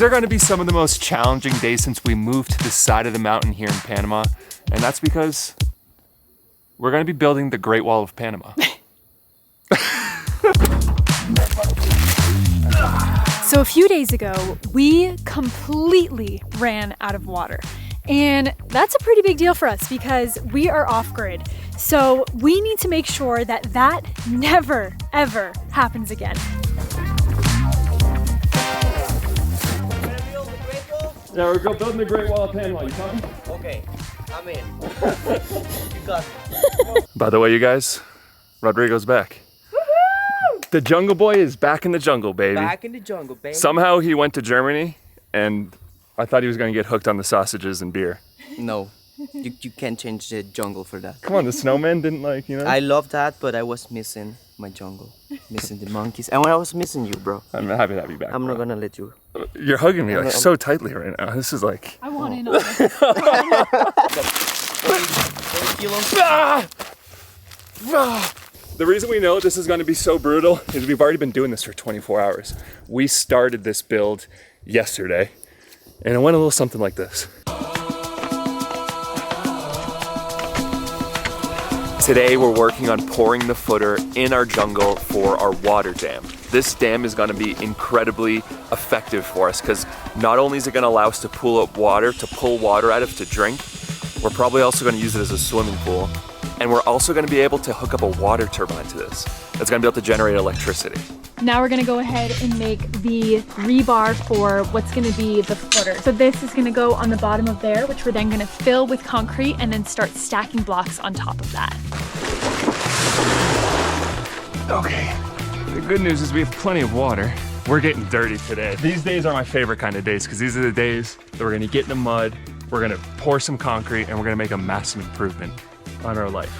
These are gonna be some of the most challenging days since we moved to the side of the mountain here in Panama. And that's because we're gonna be building the Great Wall of Panama. So a few days ago, we completely ran out of water. And that's a pretty big deal for us because we are off grid. So we need to make sure that that never, ever happens again. Yeah, we're building the Great Wall of Panama. You coming? Okay, I'm in. You got it. By the way, you guys, Rodrigo's back. The jungle boy is back in the jungle, baby. Back in the jungle, baby. Somehow he went to Germany, and I thought he was gonna get hooked on the sausages and beer. No, you can't change the jungle for that. Come on, the snowman didn't like, you know? I love that, but I was missing my jungle. Missing the monkeys. And I was missing you, bro. I'm happy to have you back. I'm not gonna let you. You're hugging me like so tightly right now. This is like... I want in on it. 40 kilos. The reason we know this is going to be so brutal is we've already been doing this for 24 hours. We started this build yesterday, and it went a little something like this. Today we're working on pouring the footer in our jungle for our water dam. This dam is going to be incredibly effective for us because not only is it going to allow us to pull up water, to pull water out of to drink, we're probably also going to use it as a swimming pool. And we're also going to be able to hook up a water turbine to this. That's going to be able to generate electricity. Now we're gonna go ahead and make the rebar for what's gonna be the footer. So this is gonna go on the bottom of there, which we're then gonna fill with concrete and then start stacking blocks on top of that. Okay, the good news is we have plenty of water. We're getting dirty today. These days are my favorite kind of days because these are the days that we're gonna get in the mud, we're gonna pour some concrete, and we're gonna make a massive improvement on our life.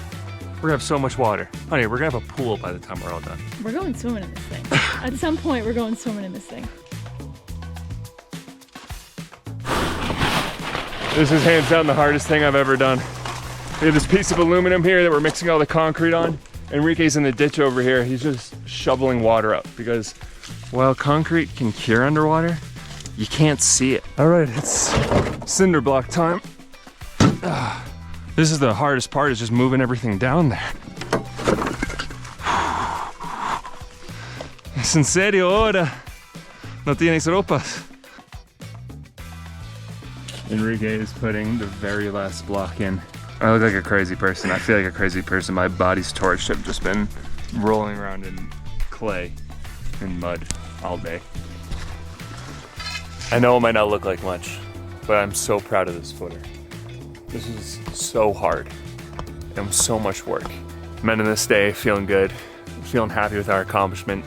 We're gonna have so much water. Honey, we're gonna have a pool by the time we're all done. We're going swimming in this thing. At some point, we're going swimming in this thing. This is hands down the hardest thing I've ever done. We have this piece of aluminum here that we're mixing all the concrete on. Enrique's in the ditch over here. He's just shoveling water up because while concrete can cure underwater, you can't see it. All right, it's cinder block time. This is the hardest part, is just moving everything down there. Es en serio ahora. No tienes ropas. Enrique is putting the very last block in. I look like a crazy person. I feel like a crazy person. My body's torched. I've just been rolling around in clay and mud all day. I know it might not look like much, but I'm so proud of this footer. This is so hard and so much work. I'm ending this day feeling good, feeling happy with our accomplishment,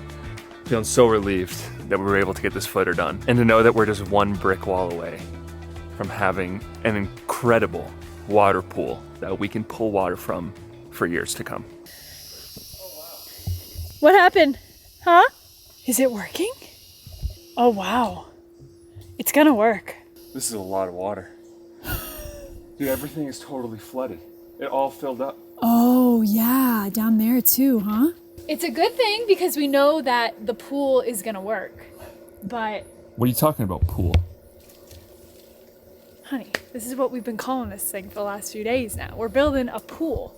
feeling so relieved that we were able to get this footer done, and to know that we're just one brick wall away from having an incredible water pool that we can pull water from for years to come. What happened? Huh? Is it working? Oh, wow. It's gonna work. This is a lot of water. Dude, everything is totally flooded. It all filled up. Oh, yeah, down there too, huh? It's a good thing because we know that the pool is gonna work, but... What are you talking about, pool? Honey, this is what we've been calling this thing for the last few days now. We're building a pool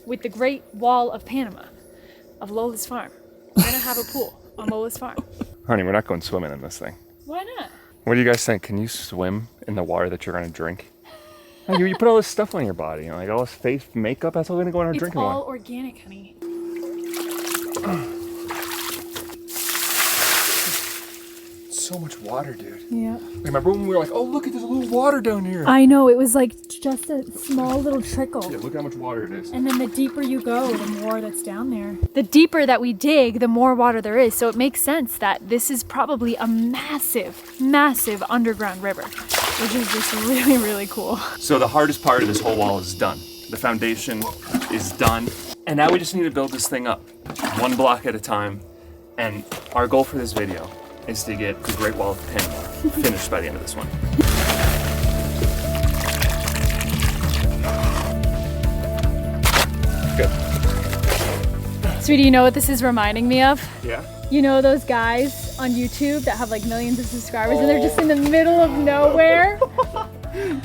with the Great Wall of Panama, of Lola's farm. We're gonna have a pool on Lola's farm. Honey, we're not going swimming in this thing. Why not? What do you guys think? Can you swim in the water that you're gonna drink? You put all this stuff on your body, you know, like all this face makeup, that's all gonna go in our drinking water. It's all organic, honey. So much water, dude. Yeah. Remember when we were like, oh, look at this little water down here? I know, it was like just a small little trickle. Yeah, look how much water it is. And then the deeper you go, the more that's down there. The deeper that we dig, the more water there is. So it makes sense that this is probably a massive, massive underground river, which is just really, really cool. So the hardest part of this whole wall is done. The foundation is done. And now we just need to build this thing up, one block at a time. And our goal for this video is to get the Great Wall of Panama finished by the end of this one. Good. Sweetie, you know what this is reminding me of? Yeah? You know those guys on YouTube that have like millions of subscribers and they're just in the middle of nowhere.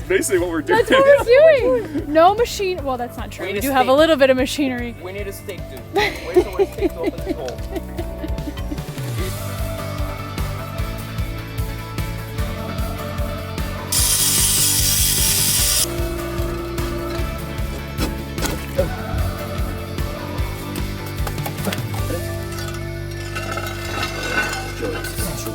Basically what we're doing. That's what we're doing. No machine. Well, that's not true. We do have a little bit of machinery. We need a stake too. Where's the stake to open this hole?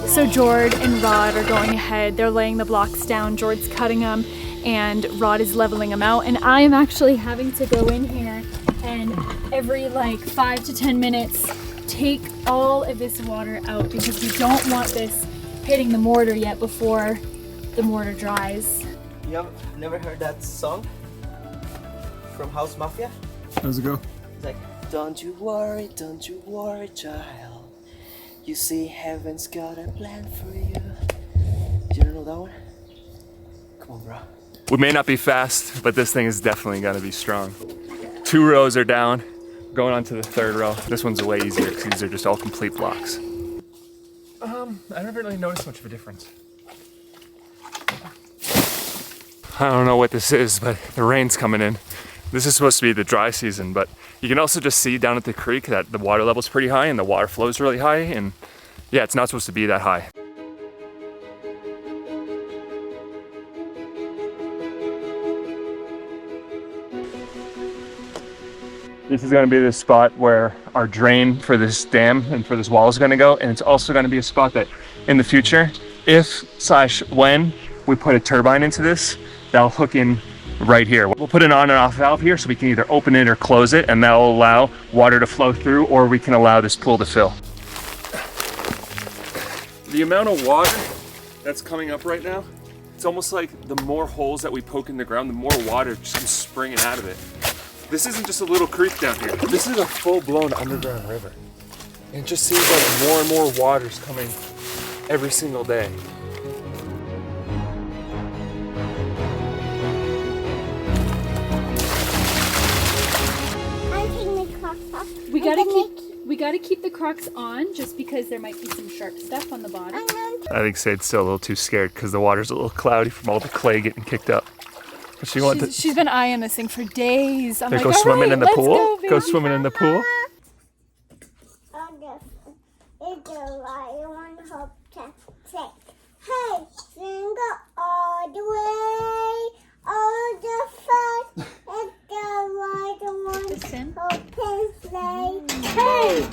So Jord and Rod are going ahead. They're laying the blocks down. Jord's cutting them and Rod is leveling them out. And I am actually having to go in here and every like 5 to 10 minutes take all of this water out because we don't want this hitting the mortar yet before the mortar dries. You have never heard that song from House Mafia? How's it go? It's like, don't you worry, child. You see, heaven's got a plan for you. You don't know that one? Come on, bro. We may not be fast, but this thing is definitely gonna be strong. 2 rows are down, going on to the 3rd row. This one's way easier because these are just all complete blocks. I never really noticed much of a difference. I don't know what this is, but the rain's coming in. This is supposed to be the dry season, but you can also just see down at the creek that the water level's pretty high and the water flow's really high, and yeah, it's not supposed to be that high. This is gonna be the spot where our drain for this dam and for this wall is gonna go, and it's also gonna be a spot that in the future, if/when we put a turbine into this, that'll hook in right here. We'll put an on and off valve here so we can either open it or close it, and that'll allow water to flow through, or we can allow this pool to fill. The amount of water that's coming up right now, it's almost like the more holes that we poke in the ground, the more water just comes springing out of it. This isn't just a little creek down here. This is a full-blown underground river. And it just seems like more and more water's coming every single day. We gotta keep the Crocs on just because there might be some sharp stuff on the bottom. I think Said's still a little too scared because the water's a little cloudy from all the clay getting kicked up. But She's been eyeing this thing for days. I'm like, go swimming in the pool? Go swimming in the pool? Hey, sing all the way, all the fun, and the right one, open sleigh. Hey!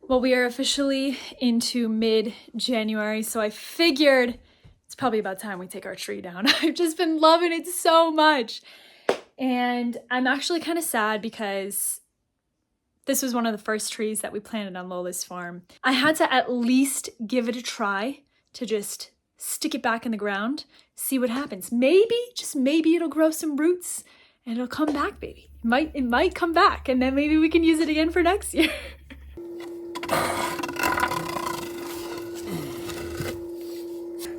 Well, we are officially into mid-January, so I figured it's probably about time we take our tree down. I've just been loving it so much. And I'm actually kind of sad because this was one of the first trees that we planted on Lola's farm. I had to at least give it a try to just stick it back in the ground, see what happens. Maybe, just maybe it'll grow some roots and it'll come back, baby. It might come back, and then maybe we can use it again for next year.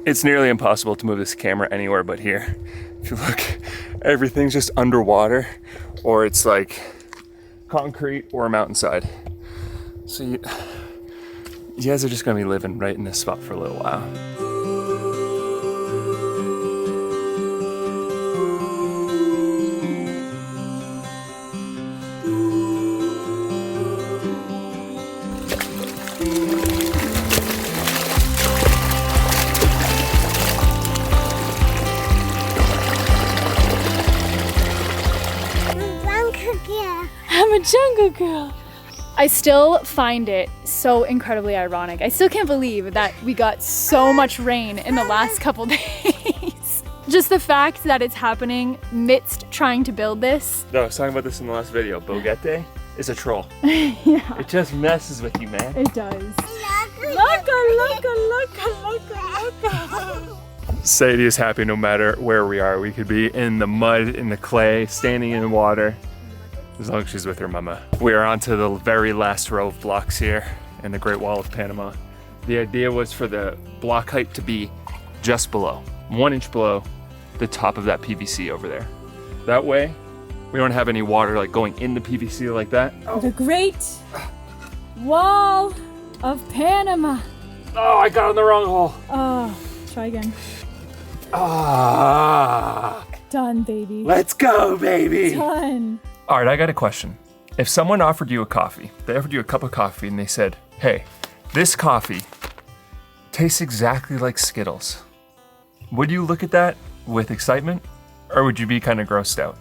It's nearly impossible to move this camera anywhere but here. If you look, everything's just underwater, or it's like concrete or a mountainside. So you guys are just gonna be living right in this spot for a little while. I'm a jungle girl. I still find it so incredibly ironic. I still can't believe that we got so much rain in the last couple days. Just the fact that it's happening midst trying to build this. No, I was talking about this in the last video. Bogete is a troll. Yeah. It just messes with you, man. It does. Look. Sadie is happy no matter where we are. We could be in the mud, in the clay, standing in the water, as long as she's with her mama. We are on to the very last row of blocks here in the Great Wall of Panama. The idea was for the block height to be just below, 1 inch below the top of that PVC over there. That way, we don't have any water like going in the PVC like that. The Great Wall of Panama. Oh, I got on the wrong hole. Oh, try again. Ah. Done, baby. Let's go, baby. Done. All right, I got a question. If someone offered you a coffee, they offered you a cup of coffee and they said, hey, this coffee tastes exactly like Skittles. Would you look at that with excitement, or would you be kind of grossed out?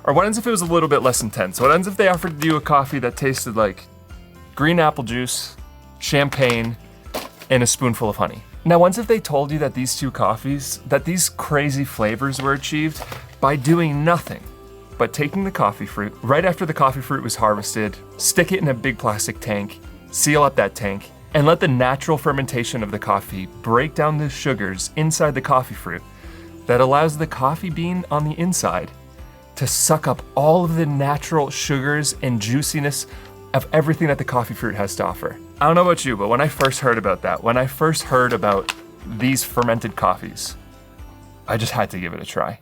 Or what happens if it was a little bit less intense? What happens if they offered you a coffee that tasted like green apple juice, champagne, and a spoonful of honey? Now, once if they told you that these two coffees, that these crazy flavors were achieved by doing nothing but taking the coffee fruit, right after the coffee fruit was harvested, stick it in a big plastic tank, seal up that tank, and let the natural fermentation of the coffee break down the sugars inside the coffee fruit that allows the coffee bean on the inside to suck up all of the natural sugars and juiciness of everything that the coffee fruit has to offer. I don't know about you, but when I first heard about that, when I first heard about these fermented coffees, I just had to give it a try.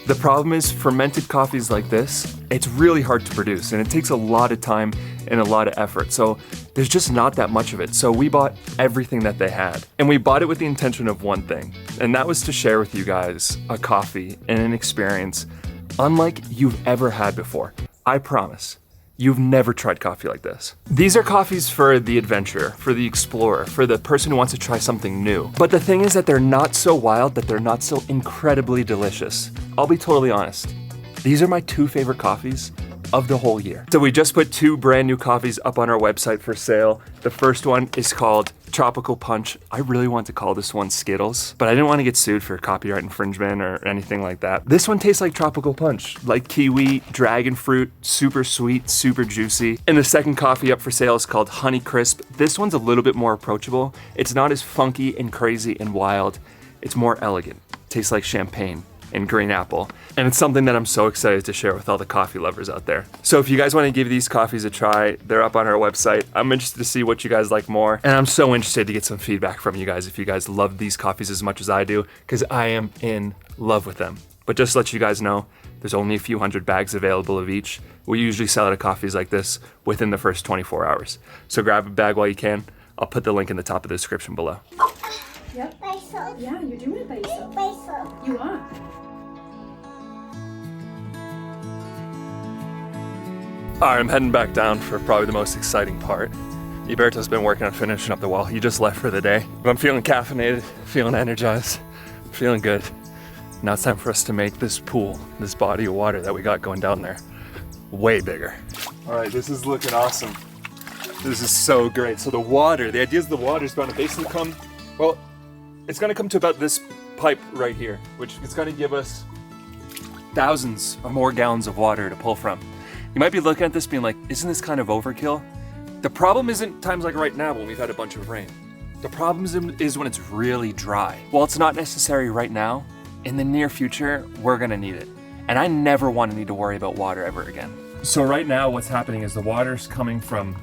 The problem is fermented coffees like this, it's really hard to produce and it takes a lot of time and a lot of effort. So there's just not that much of it. So we bought everything that they had, and we bought it with the intention of one thing, and that was to share with you guys a coffee and an experience unlike you've ever had before. I promise. You've never tried coffee like this. These are coffees for the adventurer, for the explorer, for the person who wants to try something new. But the thing is that they're not so wild that they're not so incredibly delicious. I'll be totally honest. These are my two favorite coffees of the whole year. So we just put two brand new coffees up on our website for sale. The first one is called Tropical Punch. I really want to call this one Skittles, but I didn't want to get sued for copyright infringement or anything like that. This one tastes like Tropical Punch, like kiwi, dragon fruit, super sweet, super juicy. And the second coffee up for sale is called Honey Crisp. This one's a little bit more approachable. It's not as funky and crazy and wild. It's more elegant. Tastes like champagne and green apple. And it's something that I'm so excited to share with all the coffee lovers out there. So if you guys want to give these coffees a try, they're up on our website. I'm interested to see what you guys like more. And I'm so interested to get some feedback from you guys if you guys love these coffees as much as I do, because I am in love with them. But just to let you guys know, there's only a few hundred bags available of each. We usually sell out of coffees like this within the first 24 hours. So grab a bag while you can. I'll put the link in the top of the description below. Yep. Myself. Yeah, you're doing it by yourself. Myself. You are. All right, I'm heading back down for probably the most exciting part. Iberto's been working on finishing up the wall. He just left for the day, but I'm feeling caffeinated, feeling energized, feeling good. Now it's time for us to make this pool, this body of water that we got going down there, way bigger. All right, this is looking awesome. This is so great. So the idea is the water is going to basically come, well, it's going to come to about this pipe right here, which is going to give us thousands of more gallons of water to pull from. You might be looking at this being like, isn't this kind of overkill? The problem isn't times like right now when we've had a bunch of rain. The problem is when it's really dry. While it's not necessary right now, in the near future, we're gonna need it. And I never want to need to worry about water ever again. So right now what's happening is the water's coming from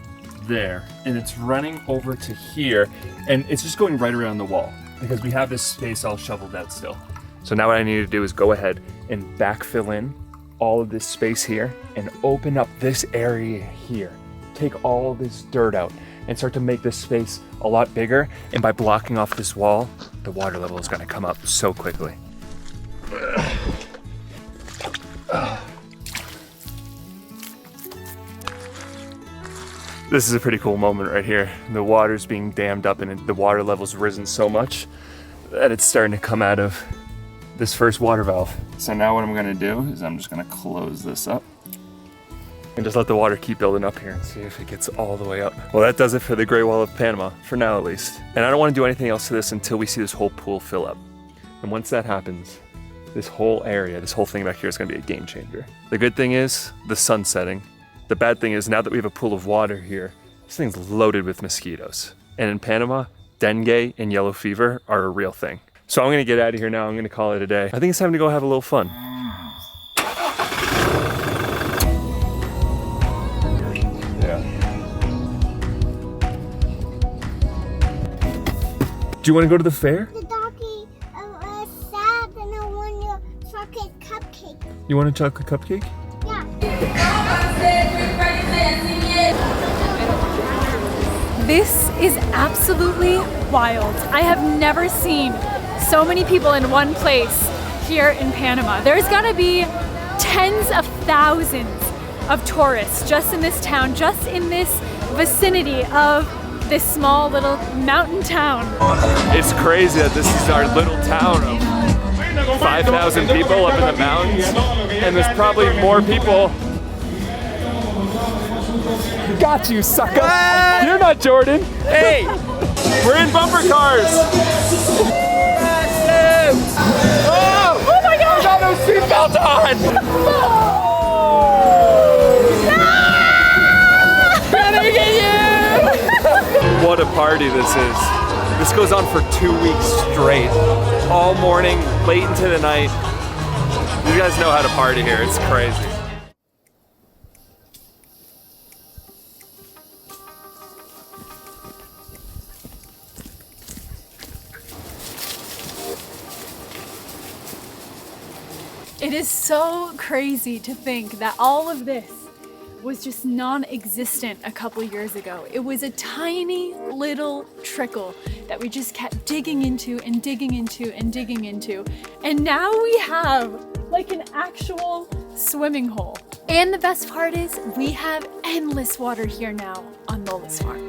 there and it's running over to here and it's just going right around the wall because we have this space all shoveled out still. So now what I need to do is go ahead and backfill in all of this space here and open up this area here. Take all this dirt out and start to make this space a lot bigger. And by blocking off this wall, the water level is gonna come up so quickly. This is a pretty cool moment right here. The water's being dammed up and the water level's risen so much that it's starting to come out of this first water valve. So now what I'm gonna do is I'm just gonna close this up and just let the water keep building up here and see if it gets all the way up. Well, that does it for the Great Wall of Panama, for now at least. And I don't wanna do anything else to this until we see this whole pool fill up. And once that happens, this whole area, this whole thing back here is gonna be a game changer. The good thing is the sun's setting. The bad thing is now that we have a pool of water here, this thing's loaded with mosquitoes. And in Panama, dengue and yellow fever are a real thing. So I'm gonna get out of here now. I'm gonna call it a day. I think it's time to go have a little fun. Yeah. Do you wanna go to the fair? The doggy You want a chocolate cupcake? This is absolutely wild. I have never seen so many people in one place here in Panama. There's gotta be tens of thousands of tourists just in this town, just in this vicinity of this small little mountain town. It's crazy that this is our little town of 5,000 people up in the mountains, and there's probably more people. Got you, sucker! You're not Jordan! Hey! We're in bumper cars! Oh my god! I got no seatbelt on! Gotta get you! What a party this is. This goes on for 2 weeks straight. All morning, late into the night. You guys know how to party here, it's crazy. It is so crazy to think that all of this was just non-existent a couple years ago. It was a tiny little trickle that we just kept digging into and digging into and digging into. And now we have like an actual swimming hole. And the best part is we have endless water here now on Lola's farm.